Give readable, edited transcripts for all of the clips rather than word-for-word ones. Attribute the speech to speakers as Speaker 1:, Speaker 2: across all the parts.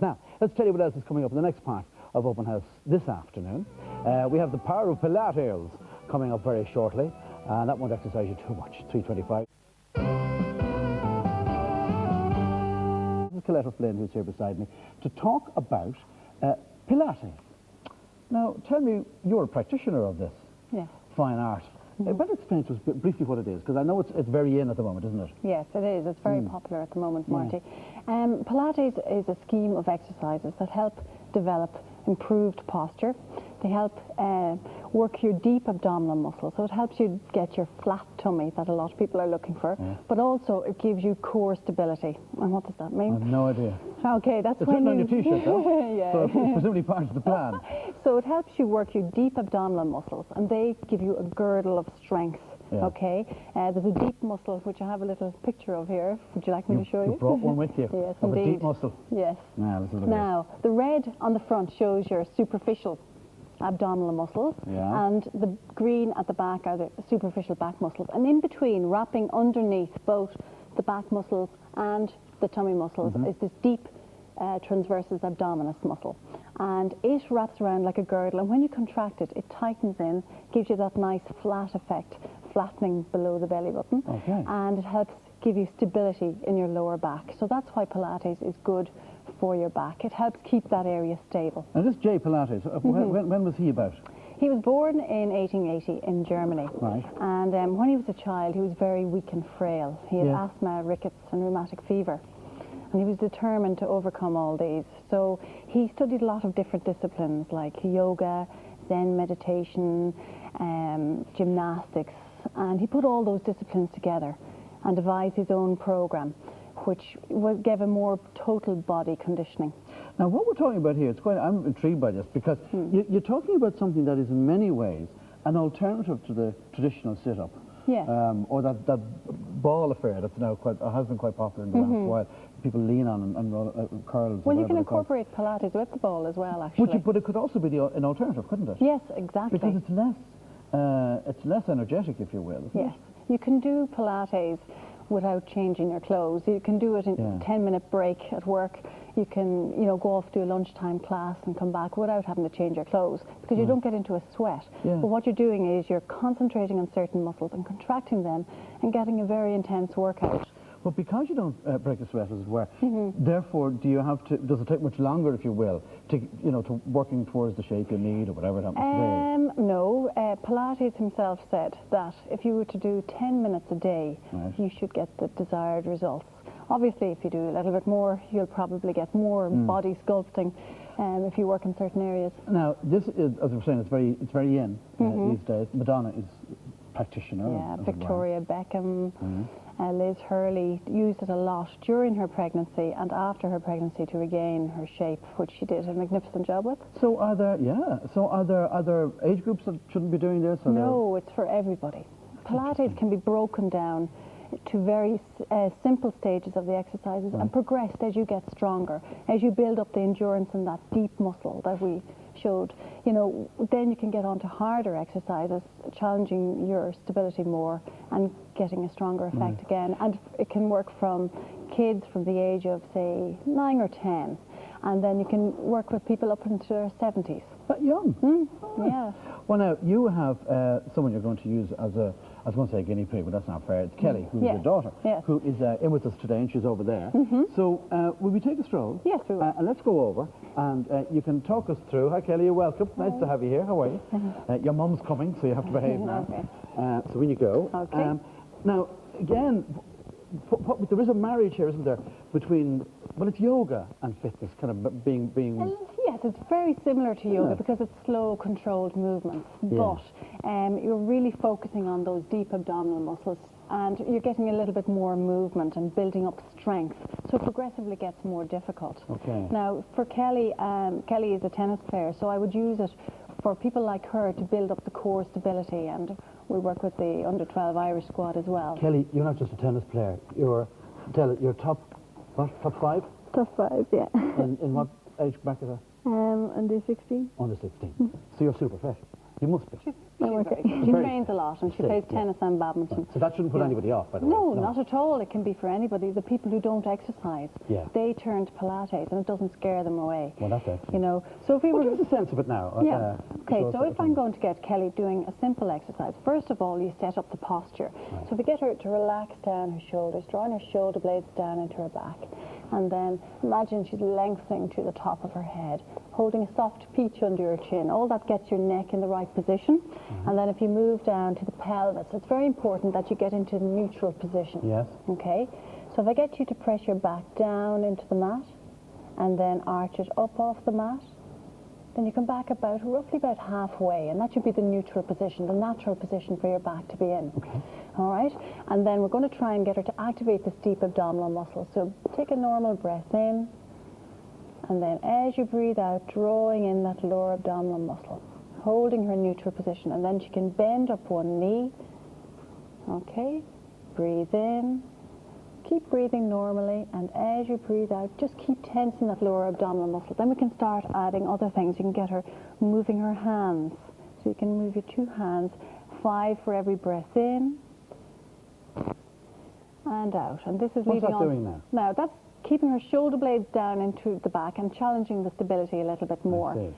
Speaker 1: Now, let's tell you what else is coming up in the next part of Open House this afternoon. We have the Power of Pilates coming up very shortly, and that won't exercise you too much. 3:25. This is Colette O'Flynn, who's here beside me, to talk about Pilates. Now, tell me, you're a practitioner of this fine art. Better explain to us briefly what it is, because I know it's very in at the moment, isn't it?
Speaker 2: Yes, it is. It's very popular at the moment, Marty. Pilates is a scheme of exercises that help develop improved posture. They help work your deep abdominal muscles, so it helps you get your flat tummy that a lot of people are looking for, but also it gives you core stability. And what does that mean?
Speaker 1: I have no idea.
Speaker 2: Okay, that's
Speaker 1: it's
Speaker 2: when
Speaker 1: written on your T-shirt, though.
Speaker 2: Yeah.
Speaker 1: So it's presumably part of the plan.
Speaker 2: So it helps you work your deep abdominal muscles, and they give you a girdle of strength. Yeah. Okay, there's a deep muscle which I have a little picture of here. Would you like me to show you?
Speaker 1: You brought one with you.
Speaker 2: Yes,
Speaker 1: of
Speaker 2: indeed.
Speaker 1: A deep muscle.
Speaker 2: Yes.
Speaker 1: Now,
Speaker 2: the red on the front shows your superficial abdominal muscles, and the green at the back are the superficial back muscles. And in between, wrapping underneath both the back muscles and the tummy muscles, is this deep transversus abdominis muscle. And it wraps around like a girdle, and when you contract it, it tightens in, gives you that nice flat effect, flattening below the belly button, and it helps give you stability in your lower back. So that's why Pilates is good for your back. It helps keep that area stable.
Speaker 1: And this Jay Pilates, when was he about?
Speaker 2: He was born in 1880 in Germany.
Speaker 1: Right.
Speaker 2: And when he was a child, he was very weak and frail. He had asthma, rickets and rheumatic fever. And he was determined to overcome all these. So he studied a lot of different disciplines like yoga, Zen meditation, gymnastics, and he put all those disciplines together and devised his own program, which gave a more total body conditioning.
Speaker 1: Now, what we're talking about here, I'm intrigued by this, because you're talking about something that is in many ways an alternative to the traditional sit-up. Or that ball affair that's now has been quite popular in the last while. People lean on and curls.
Speaker 2: Well, you can incorporate Pilates with the ball as well, actually.
Speaker 1: But it could also be an alternative, couldn't it?
Speaker 2: Yes, exactly.
Speaker 1: Because it's less energetic, if you will.
Speaker 2: Yes, you can do Pilates without changing your clothes. You can do it in a 10-minute break at work. You can, go off to a lunchtime class and come back without having to change your clothes, because you don't get into a sweat. But what you're doing is you're concentrating on certain muscles and contracting them and getting a very intense workout.
Speaker 1: But because you don't break a sweat, as it were, therefore, does it take much longer, if you will, to working towards the shape you need or whatever it happens to be?
Speaker 2: No, Pilates himself said that if you were to do 10 minutes a day, you should get the desired results. Obviously, if you do a little bit more, you'll probably get more body sculpting if you work in certain areas.
Speaker 1: Now, this is, as we're saying, it's very in these days. Madonna is practitioner.
Speaker 2: Yeah, Victoria Beckham, Liz Hurley used it a lot during her pregnancy and after her pregnancy to regain her shape, which she did a magnificent job with.
Speaker 1: So are there other age groups that shouldn't be doing this?
Speaker 2: No, it's for everybody. Pilates can be broken down to very simple stages of the exercises and progressed as you get stronger, as you build up the endurance in that deep muscle that we showed. Then you can get on to harder exercises, challenging your stability more and getting a stronger effect again. And it can work from kids from the age of, say, 9 or 10, and then you can work with people up into their 70s.
Speaker 1: That young?
Speaker 2: Yeah.
Speaker 1: Well, now, you have someone you're going to use as I was going to say guinea pig, but that's not fair. It's Kellie, who's your daughter, who is in with us today, and she's over there. So, will we take a stroll?
Speaker 2: Yes, we will.
Speaker 1: And let's go over, and you can talk us through. Hi, Kellie, you're welcome. Nice to have you here. How are you? Your mum's coming, so you have to behave now. So when you go.
Speaker 2: Okay.
Speaker 1: Now, again, there is a marriage here, isn't there, between, well, it's yoga and fitness, kind of being...
Speaker 2: Yes, it's very similar to yoga because it's slow, controlled movements, but you're really focusing on those deep abdominal muscles and you're getting a little bit more movement and building up strength, so it progressively gets more difficult. Now, for Kellie, Kellie is a tennis player, so I would use it for people like her to build up the core stability, and we work with the under-12 Irish squad as well.
Speaker 1: Kellie, you're not just a tennis player, you're top 5?
Speaker 3: Top 5, yeah.
Speaker 1: In what age bracket?
Speaker 3: Under 16.
Speaker 1: Under 16. So you're super fit. You must be.
Speaker 2: She's very good. She trains a lot and she plays tennis and badminton.
Speaker 1: So that shouldn't put anybody off, by the way.
Speaker 2: No, not at all. It can be for anybody. The people who don't exercise, they turn to Pilates and it doesn't scare them away.
Speaker 1: Well, that's excellent.
Speaker 2: You know, so if we were...
Speaker 1: Give us a sense of it now.
Speaker 2: Yeah. Okay, so if I'm going to get Kelly doing a simple exercise, first of all, you set up the posture. Right. So if we get her to relax down her shoulders, drawing her shoulder blades down into her back, and then imagine she's lengthening to the top of her head, holding a soft peach under your chin. All that gets your neck in the right position. And then if you move down to the pelvis, it's very important that you get into the neutral position.
Speaker 1: Yes.
Speaker 2: Okay, so if I get you to press your back down into the mat, and then arch it up off the mat, then you come back roughly about halfway, and that should be the neutral position, the natural position for your back to be in. Okay. All right, and then we're going to try and get her to activate this deep abdominal muscle. So take a normal breath in, and then as you breathe out, drawing in that lower abdominal muscle, holding her neutral position, and then she can bend up one knee. Okay, breathe in. Keep breathing normally, and as you breathe out, just keep tensing that lower abdominal muscle. Then we can start adding other things. You can get her moving her hands. So you can move your 2 hands, 5 for every breath in and out. And this is
Speaker 1: What's
Speaker 2: leading
Speaker 1: that
Speaker 2: on.
Speaker 1: Doing now?
Speaker 2: Now that's keeping her shoulder blades down into the back and challenging the stability a little bit more.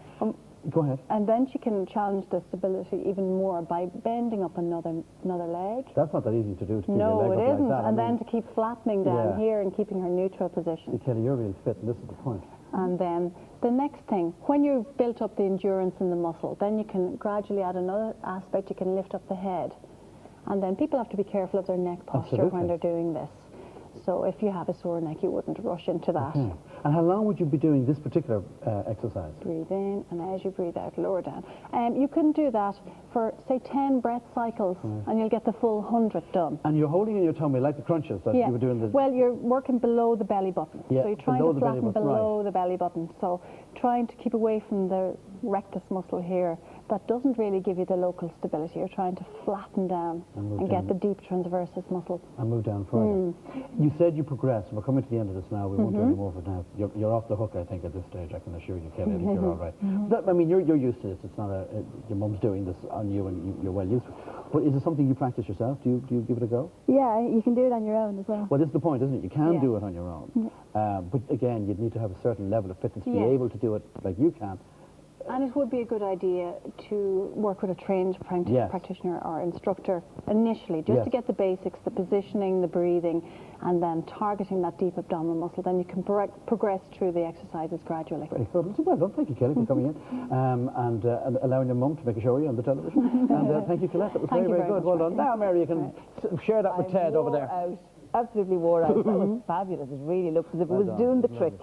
Speaker 1: Go ahead.
Speaker 2: And then she can challenge the stability even more by bending up another leg.
Speaker 1: That's not that easy to do, to keep your
Speaker 2: No,
Speaker 1: leg
Speaker 2: it
Speaker 1: up
Speaker 2: isn't.
Speaker 1: like that.
Speaker 2: And then to keep flattening down here and keeping her neutral position.
Speaker 1: See, Kelly, you're really fit, and this is the point.
Speaker 2: And then the next thing, when you've built up the endurance in the muscle, then you can gradually add another aspect. You can lift up the head. And then people have to be careful of their neck posture when they're doing this. So if you have a sore neck, you wouldn't rush into that.
Speaker 1: Okay. And how long would you be doing this particular exercise?
Speaker 2: Breathe in, and as you breathe out, lower down. You can do that for, say, 10 breath cycles, and you'll get the full 100 done.
Speaker 1: And you're holding in your tummy like the crunches that you were doing.
Speaker 2: Well, you're working below the belly button. So you're trying to flatten below the belly button. So trying to keep away from the rectus muscle here. That doesn't really give you the local stability. You're trying to flatten down and get the deep transversus muscle.
Speaker 1: And move down further. You said you progressed. We're coming to the end of this now. We won't do any more of it now. You're off the hook, I think, at this stage. I can assure you, Kelly. I think you're all right. I mean, you're used to this. It's not your mum's doing this on you, and you're well used to it. But is it something you practice yourself? Do you give it a go?
Speaker 2: Yeah, you can do it on your own as well.
Speaker 1: Well, this is the point, isn't it? You can do it on your own. But again, you'd need to have a certain level of fitness to be able to do it like you can. And it would be a good idea to work with a trained practitioner or instructor initially, just to get the basics, the positioning, the breathing, and then targeting that deep abdominal muscle. Then you can progress through the exercises gradually. Very good. Well done. Thank you, Kelly, for coming in and allowing your mum to make a show of you on the television. And thank you, Colette. That was very, very good. Well done. Now, Mary, you can share that with Ted over there.
Speaker 3: Absolutely wore out. That was fabulous. It really looked as if it was doing the trick.